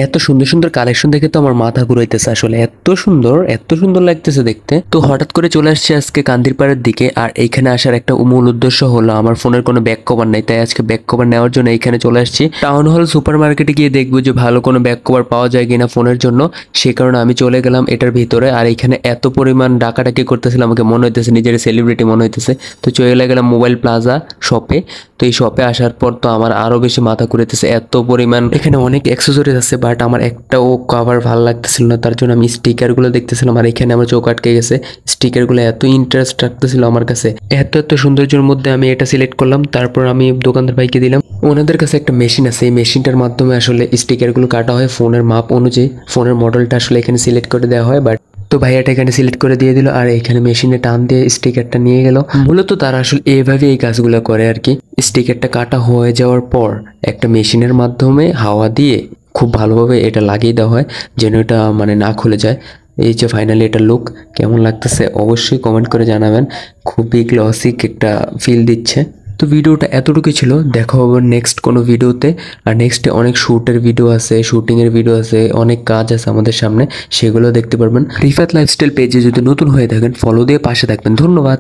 এত সুন্দর সুন্দর কালেকশন দেখে তো আমার মাথা ঘুরাইতেছে, আসলে এত সুন্দর লাগতেছে দেখতে। তো হঠাৎ করে চলে আসছে আজকে কান্দিরপাড়ের দিকে, আর এইখানে আসার একটা মূল উদ্দেশ্য হলো আমার ফোনের কোনো ব্যাক কভার নাই, তাই আজকে ব্যাক কভার নেওয়ার জন্য এইখানে চলে আসছি। টাউন হল সুপার মার্কেটে গিয়ে দেখবো যে ভালো কোনো ব্যাক কভার পাওয়া যায় কিনা ফোনের জন্য, সে কারণে আমি চলে গেলাম এটার ভিতরে। আর এখানে এত পরিমাণ ডাকাডাকি করতেছিল, আমাকে মনে হইতেছে নিজের সেলিব্রিটি মনে হইতেছে। তো চলে গেলাম মোবাইল প্লাজা শপে। তো এই শপে আসার পর তো আমার আরো বেশি মাথা ঘুরেতেছে, এত পরিমাণ এখানে অনেক অ্যাক্সেসরিজ আছে, বাট আমার একটাও কভার ভালো লাগতেছিল না, তার জন্য আমি স্টিকারগুলো দেখতেছিলাম। আর এখানে আমার চোখ আটকে গেছে, স্টিকারগুলো এত ইন্টারেস্ট রাখতেছিল আমার কাছে, এত সৌন্দর্যের মধ্যে আমি এটা সিলেক্ট করলাম। তারপর আমি দোকানদার ভাইকে দিলাম। ওনাদের কাছে একটা মেশিন আছে, এই মেশিনটার মাধ্যমে আসলে স্টিকারগুলো কাটা হয় ফোনের মাপ অনুযায়ী, ফোনের মডেলটা আসলে এখানে সিলেক্ট করে দেওয়া হয়। বাট তো ভাইয়াটা এখানে সিলেক্ট করে দিয়ে দিল, আর এখানে মেশিনে টান দিয়ে স্টিকারটা নিয়ে গেল। মূলত তারা আসলে এইভাবে এই কাজগুলো করে আর কি। স্টিকারটা কাটা হয়ে যাওয়ার পর একটা মেশিনের মাধ্যমে হাওয়া দিয়ে খুব ভালোভাবে এটা লাগিয়ে দেওয়া হয়, যেন এটা মানে না খুলে যায়। এই যে ফাইনালি এটা লুক কেমন লাগতেছে অবশ্যই কমেন্ট করে জানাবেন। খুবই ক্লাসিক একটা ফিল দিচ্ছে। তো ভিডিওটা এতটুকুই ছিল, দেখা হবে নেক্সট কোনো ভিডিওতে। আর নেক্সটে অনেক শ্যুটের ভিডিও আছে, শুটিংয়ের ভিডিও আছে, অনেক কাজ আছে আমাদের সামনে, সেগুলো দেখতে পারবেন। রিফাত লাইফস্টাইল পেজে যদি নতুন হয়ে থাকেন ফলো দিয়ে পাশে থাকবেন। ধন্যবাদ।